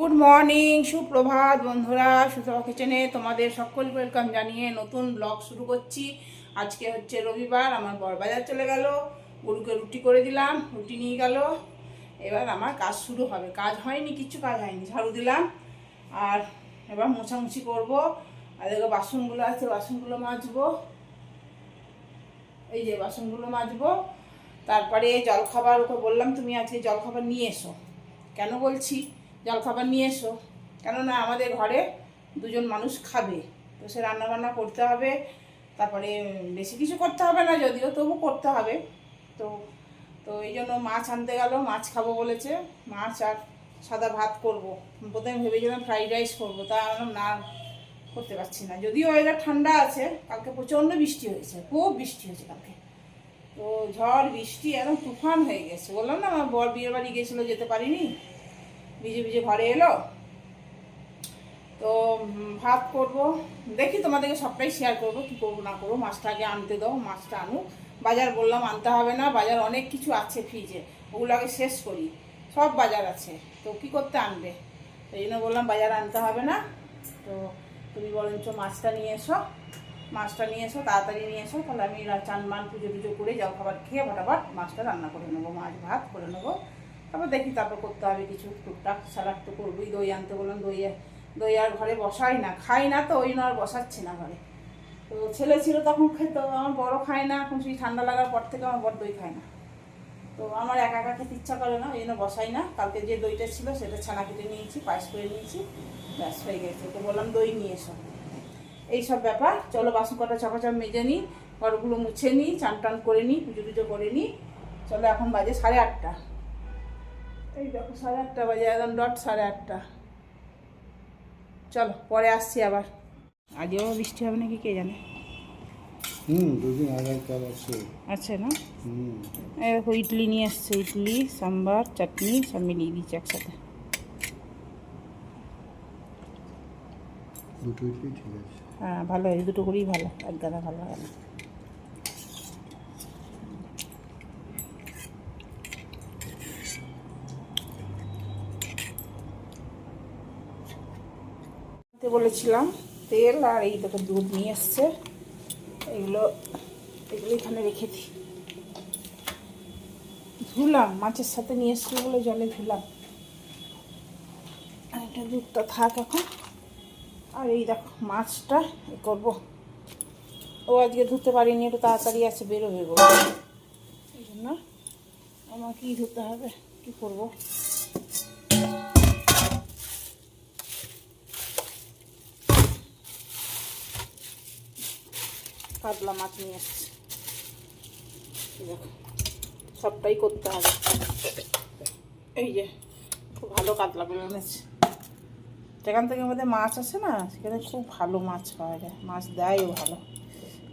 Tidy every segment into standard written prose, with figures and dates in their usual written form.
Good morning, সুপ্রভাত বন্ধুরা। সুতপা কিচেনে তোমাদের সকলকে ওয়েলকাম জানিয়ে নতুন ব্লগ শুরু করছি। আজকে হচ্ছে রবিবার, আমার বর বাজার চলে গেল, গরুকে রুটি করে দিলাম, রুটি নিয়ে গেল। এবার আমার কাজ শুরু হবে। কাজ হয়নি, কিচ্ছু কাজ হয়নি, ঝাড়ু দিলাম আর এবার মোছামুছি করবো। আর দেখো বাসনগুলো আছে, বাসনগুলো মাজবো। এই যে বাসনগুলো মাজবো। তারপরে জলখাবার, ওকে বললাম তুমি আজকে জলখাবার নিয়ে এসো। কেন বলছি জলখাবার নিয়ে এসো, কেননা আমাদের ঘরে দুজন মানুষ খাবে, তো সে রান্নাবান্না করতে হবে। তারপরে বেশি কিছু করতে হবে না যদিও, তবু করতে হবে। তো তো এই জন্য মাছ আনতে গেল, মাছ খাবো বলেছে। মাছ আর সাদা ভাত করব। প্রথমে ভেবেছিলাম ফ্রাইড রাইস করবো, তা আমরা না করতে পারছি না। যদিও ওয়েদার ঠান্ডা আছে, কালকে প্রচণ্ড বৃষ্টি হয়েছে, খুব বৃষ্টি হয়েছে কালকে। তো ঝড় বৃষ্টি একদম তুফান হয়ে গেছে। বললাম না আমার বর বিয়ের বাড়ি গিয়েছিলো, যেতে পারিনি, ভিজে ভিজে ঘরে এলো। তো ভাত করব, দেখি তোমাদেরকে সবটাই শেয়ার করব, কি করবো না করবো। মাছটা আগে আনতে দাও, মাছটা আনুক। বাজার বললাম আনতে হবে না, বাজার অনেক কিছু আছে ফ্রিজে, ওগুলো আগে শেষ করি। সব বাজার আছে, তো কি করতে আনবে, এই জন্য বললাম বাজার আনতে হবে না। তো তুমি বরঞ্চ মাছটা নিয়ে এসো, মাছটা নিয়ে এসো, তাড়াতাড়ি নিয়ে এসো, তাহলে আমি চান মান পুজো টুজো করে জলখাবার খেয়ে ফটাফট মাছটা রান্না করে নেবো, মাছ ভাত করে নেবো। তারপর দেখি, তারপর করতে হবে কিছু টুকটাক, স্যালাড তো করবোই। দই আনতে বললাম, দই আর ঘরে বসাই না, খাই না, তো ওই জন্য আর বসাচ্ছি না ঘরে। তো ছেলে ছিল তখন খেত, আমার বড় খায় না, এখন সেই ঠান্ডা লাগার পর থেকে আমার বড় দই খায় না। তো আমার একা একা খেতে ইচ্ছা করে না, ওই জন্য বসাই না। কালকে যে দইটা ছিল সেটা ছানা কেটে নিয়েছি, পায়েস করে নিয়েছি, ব্যাস হয়ে গেছে। তো বললাম দই নিয়ে এসো। এইসব ব্যাপার। চলো বাসন কটা চকাচক মেজে নিই, ঘরগুলো মুছে নিই, চান টান করে নিই, পুজো টুজো করে নিই। চলো এখন বাজে 8:30। এই দেখো 8:30 বাজে, একদম ডট 8:30। চলো পরে আসছি আবার। আজও বৃষ্টি হবে নাকি কে জানে। দুদিন আগে কাল আছে না। এই দেখো ইডলি নিয়ে আসছে, ইডলি সাম্বার চাটনি সব মিলিয়ে দিচ্ছে একসাথে। দুটো ইডলি ঠিক আছে। হ্যাঁ ভালো হয়েছে, দুটো করেই ভালো, এক গাদা ভালো হয় না। বলেছিলাম তেল আর এই দেখো দুধ নিয়ে এসছে, এগুলো এগুলো এখানে রেখে দিই। ধুলাম, মাছের সাথে নিয়ে এসছি বলে জলে ধুলাম। আর এটা দুধটা থাক এখন। আর এই দেখো মাছটা এ করবো, ও আজকে ধুতে পারিনি, একটু তাড়াতাড়ি আছে, বেরোবে গো, এই জন্য আমাকেই ধুতে হবে। কি করবো, কাতলা মাছ নিয়ে এসছি, দেখো সবটাই করতে হবে। এই যে খুব ভালো কাতলা পেলে এনেছে, যেখান থেকে আমাদের মাছ আসে না, সেখানে খুব ভালো মাছ পাওয়া যায়, মাছ দেয়ও ভালো।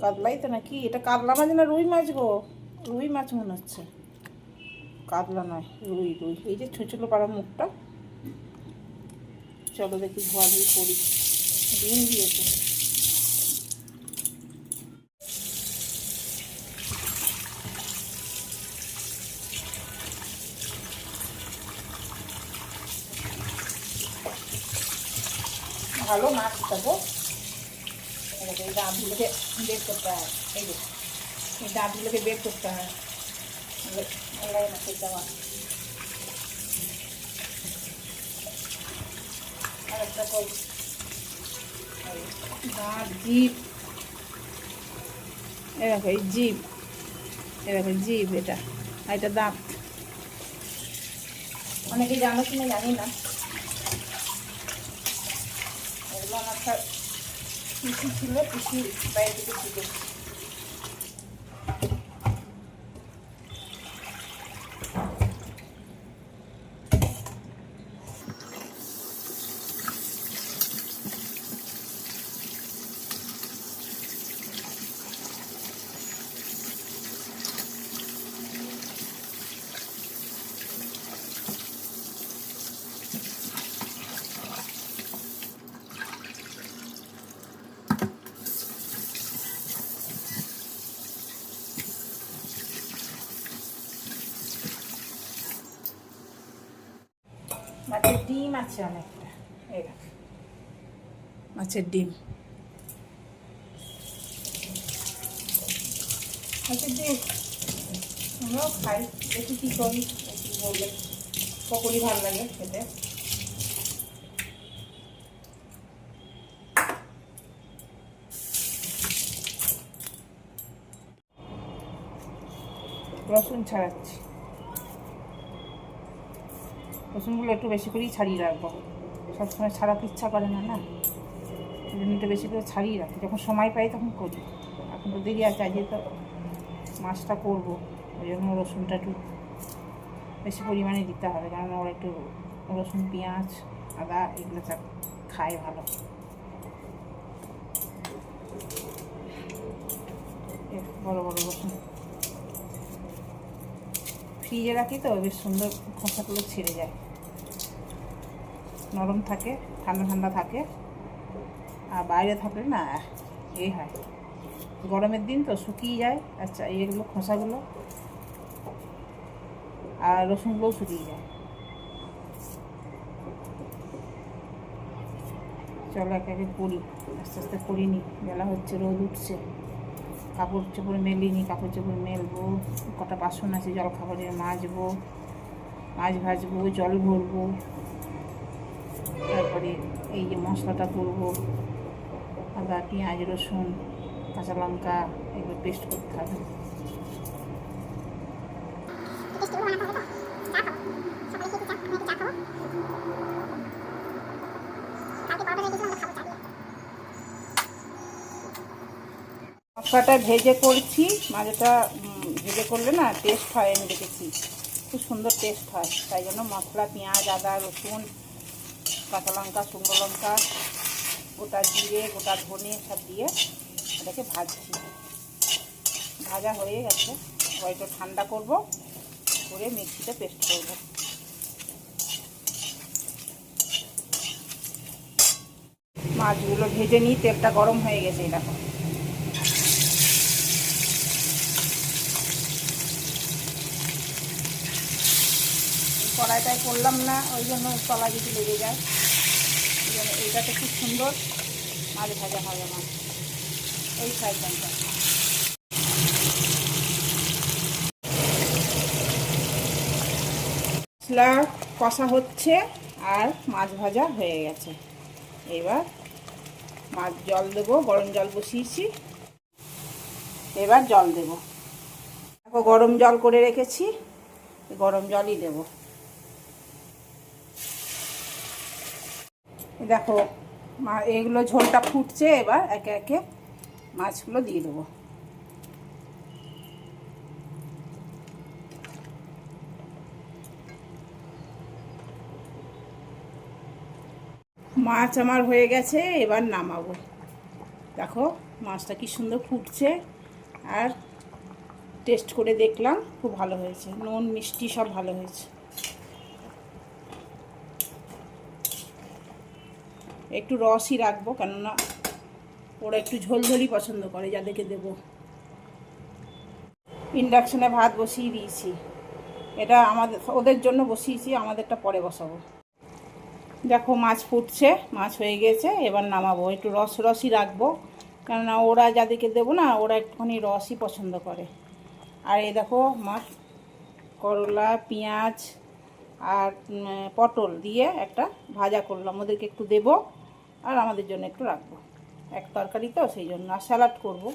কাতলাই তো নাকি, এটা কাতলা মাছ না রুই মাছ গো, রুই মাছ মনে হচ্ছে, কাতলা নয়, রুই রুই। এই যে ছুঁচলো পাড়া মুখটা। চলো দেখি ধোয়াধুয়ি করি। ডিম দিয়েছে, ভালো মাছ দেবো। এই দাঁতগুলোকে বের করতে হয়, এই যে এই দাঁতগুলোকে বের করতে হয়, মাছের দেওয়া। আর একটা দাঁত, জিভ, এ দেখো এই জিভ, এ দেখো জিভ, এটা এটা দাঁত। অনেকে জানো কিনা জানি না, এগুলো আমার পিসি ছিল, পিসি বাইরে থেকে শিখেছি। আছে অনেকটা। এই দেখ মাছের ডিম, মাছের ডিম আমরাও খাই, দেখি কী করি, একটু বললে পকোড়ি ভালো লাগে খেতে। রসুন ছাড়াচ্ছি, রসুনগুলো একটু বেশি করেই ছাড়িয়ে রাখবো, সবসময় ছাড়াতে ইচ্ছা করে না, না এই জন্য একটু বেশি করে ছাড়িয়ে রাখি, যখন সময় পাই তখন করি। এখন তো দেরি আছে, আজকে তো মাছটা করবো, ওই জন্য রসুনটা একটু বেশি পরিমাণে দিতে হবে, কারণ ওরা একটু রসুন পেঁয়াজ আদা এগুলো সব খায় ভালো। বড় বড় রসুন ফ্রিজে রাখি তো বেশ সুন্দর, খোসাগুলো ছেড়ে যায়, নরম থাকে, ঠান্ডা ঠান্ডা থাকে। আর বাইরে থাকলে না এই হয়, গরমের দিন তো শুকিয়ে যায়। আচ্ছা এইগুলো খোসাগুলো আর রসুনগুলোও শুকিয়ে যায়। চলো একে একে করি, আস্তে আস্তে করিনি, বেলা হচ্ছে, রোদ উঠছে, কাপড় চোপড় মেলিনি, কাপড় চোপড় মেলবো, কটা বাসন আছে জল খাবারের মাজবো, মাছ ভাজবো, জল ভরবো, তারপরে এই যে মশলাটা করবো, আদা পেঁয়াজ রসুন কাঁচা লঙ্কা এগুলো পেস্ট করতে হবে। মশলাটা ভেজে করছি, মাছটা ভেজে করলে না টেস্ট হয়, আমি দেখেছি খুব সুন্দর টেস্ট হয়। তাই জন্য মশলা পেঁয়াজ আদা রসুন কাঁচা লঙ্কা শুকনো লঙ্কা গোটা জিরে গোটা ধনে সব দিয়ে এটাকে ভাজছি। ভাজা হয়ে গেছে, এবার একটু ঠান্ডা করব, করে মিক্সিতে পেস্ট করব। মাছগুলো ভেজে নিই, তেলটা গরম হয়ে গেছে, দেখো কড়াইটায় করলাম না, ওই জন্য তলা যদি লেগে যায়, ওই জন্য এইটাতে খুব সুন্দর মাছ ভাজা হবে আমার এই সাইডটা। মশলা কষা হচ্ছে আর মাছ ভাজা হয়ে গেছে, এবার মাছ জল দেবো, গরম জল বসিয়েছি, এবার জল দেব। দেখো গরম জল করে রেখেছি, গরম জলই দেব। দেখো এগুলো ঝোলটা ফুটছে, এবার একে একে মাছগুলো দিয়ে দেবো। মাছ আমার হয়ে গেছে, এবার নামাবো। দেখো মাছটা কি সুন্দর ফুটছে, আর টেস্ট করে দেখলাম খুব ভালো হয়েছে, নুন মিষ্টি সব ভালো হয়েছে। একটু রসই রাখবো, কেননা ওরা একটু ঝোলঝোলই পছন্দ করে, যাদেরকে দেবো। ইন্ডাকশনে ভাত বসিয়ে দিয়েছি, এটা আমাদের ওদের জন্য বসিয়েছি, আমাদেরটা পরে বসাবো। দেখো মাছ ফুটছে, মাছ হয়ে গেছে, এবার নামাবো। একটু রসই রাখবো, কেননা ওরা যাদেরকে দেবো না, ওরা একটুখানি রসই পছন্দ করে। আর এই দেখো মাছ করলা পেঁয়াজ আর পটল দিয়ে একটা ভাজা করলাম, ওদেরকে একটু দেবো আর আমাদের জন্য একটু রাখবো, এক তরকারি তো সেই জন্য। আর স্যালাড করবো।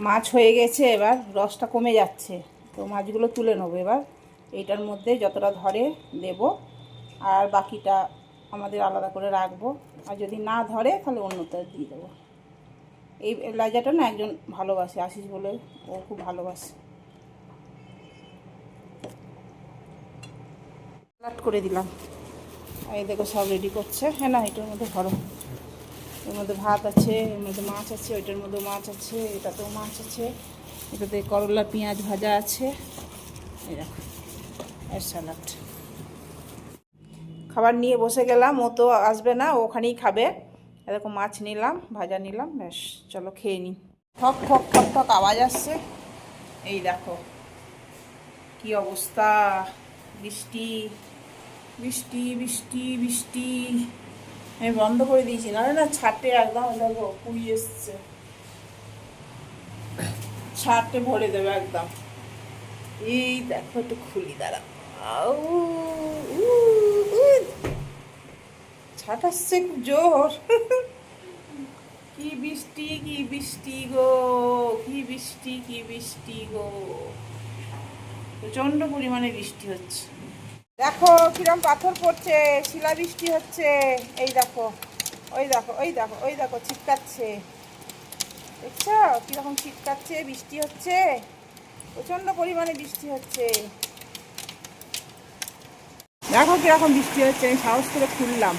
মাছ হয়ে গেছে, এবার রসটা কমে যাচ্ছে, তো মাছগুলো তুলে নেবো। এবার এইটার মধ্যে যতটা ধরে দেব, আর বাকিটা আমাদের আলাদা করে রাখবো, আর যদি না ধরে তাহলে অন্যটা দিয়ে দেবো। এই লাইজাটা না একজন ভালোবাসে, আশিস বলে, ও খুব ভালোবাসে। স্যালাড করে দিলাম, এই দেখো সব রেডি করছে। হ্যাঁ না, এটার মধ্যে ধরো, এর মধ্যে ভাত আছে, এর মধ্যে মাছ আছে, ওইটার মধ্যে মাছ আছে, এটাতেও মাছ আছে, এটাতে করলা পেঁয়াজ ভাজা আছে, এই দেখো, আর স্যালাড। খাবার নিয়ে বসে গেলাম, ও তো আসবে না, ওখানেই খাবে। এরকম মাছ নিলাম, ভাজা নিলাম, ব্যাস চলো খেয়ে নিই। ঠক ঠক ঠক ঠক আওয়াজ আসছে, এই দেখো কি অবস্থা, বৃষ্টি বৃষ্টি বৃষ্টি বৃষ্টি আমি বন্ধ করে দিয়েছি, না না ছাটে একদম দেখো কুড়ি এসছে, ছাটে ভরে দেবে একদম। এই দেখো একটু খুলি দাঁড়া, আউ, উ, উ, ছাট আসছে খুব জোর। কি বৃষ্টি কি বৃষ্টি গো, কি বৃষ্টি কি বৃষ্টি গো, প্রচন্ড পরিমাণে বৃষ্টি হচ্ছে। দেখো কিরম পাথর পড়ছে, শিলা বৃষ্টি হচ্ছে। এই দেখো, ওই দেখো ওই দেখো ওই দেখো ছিটকাচ্ছে, দেখছো কিরকম ছিটকাচ্ছে, বৃষ্টি হচ্ছে, প্রচন্ড পরিমাণে বৃষ্টি হচ্ছে। দেখো কিরকম বৃষ্টি হচ্ছে, আমি সাহস করে খুললাম।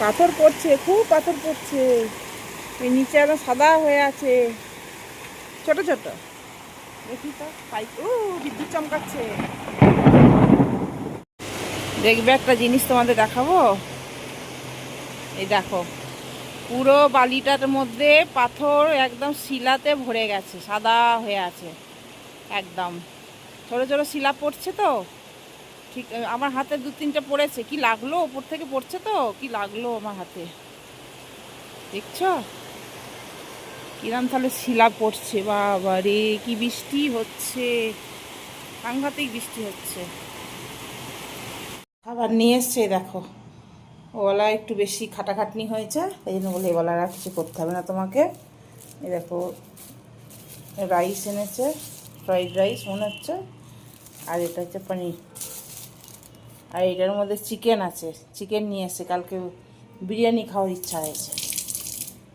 পাথর পড়ছে, খুব পাথর পড়ছে, এই নিচে একদম সাদা হয়ে আছে, ছোট ছোট। দেখি তো পাই, ও বিদ্যুৎ চমকাচ্ছে। দেখবে একটা জিনিস তোমাদের দেখাবো, এই দেখো পুরো বালিটার মধ্যে পাথর একদম শিলাতে ভরে গেছে, সাদা হয়ে আছে একদম, ছোট ছোট শিলা পড়ছে তো, ঠিক আমার হাতে দু তিনটে পড়েছে, কি লাগলো, ওপর থেকে পড়ছে তো কি লাগলো আমার হাতে, দেখছো কিরম তাহলে শিলা পড়ছে। বাবা রে কি বৃষ্টি হচ্ছে, সাংঘাতিক বৃষ্টি হচ্ছে। খাবার নিয়ে এসছে দেখো, ওলা একটু বেশি খাটাখাটনি হয়েছে, এই জন্য বলে এবেলা আর কিছু করতে হবে না তোমাকে। এই দেখো রাইস এনেছে, ফ্রাইড রাইস মনে হচ্ছে, আর এটা হচ্ছে পনির, আর এটার মধ্যে চিকেন আছে, চিকেন নিয়ে এসছে, কালকে বিরিয়ানি খাওয়ার ইচ্ছা হয়েছে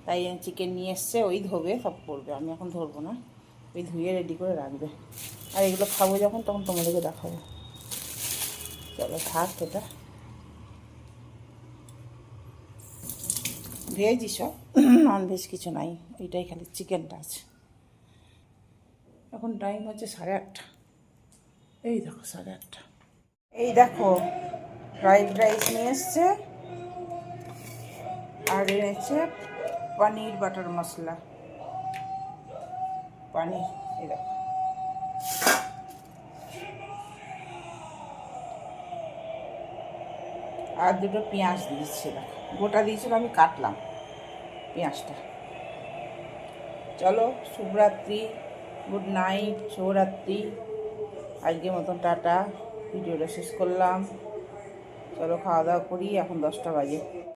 তাই চিকেন নিয়ে এসছে, ওই ধোবে সব করবে, আমি এখন ধরবো না, ওই ধুয়ে রেডি করে রাখবে, আর এগুলো খাবো যখন তখন তোমাদেরকে দেখাবো। চলো থাক, এটা ভেজই সব, ননভেজ কিছু নাই, ওইটাই খালি চিকেনটা আছে। এখন টাইম হচ্ছে 8:30, এই দেখো 8:30। এই দেখো ফ্রাইড রাইস নিয়ে এসছে, আর এনেছে পনির বাটার মশলা, পনির, এই দেখো আর দুটো পেঁয়াজ দিয়েছে, দেখো গোটা দিয়েছিল, আমি কাটলাম পেঁয়াজটা। চলো শুভরাত্রি, গুড নাইট, শুভরাত্রি, আজকের মতন টাটা, ভিডিওটা শেষ করলাম। চলো খাওয়া দাওয়া করি, এখন 10টা বাজে।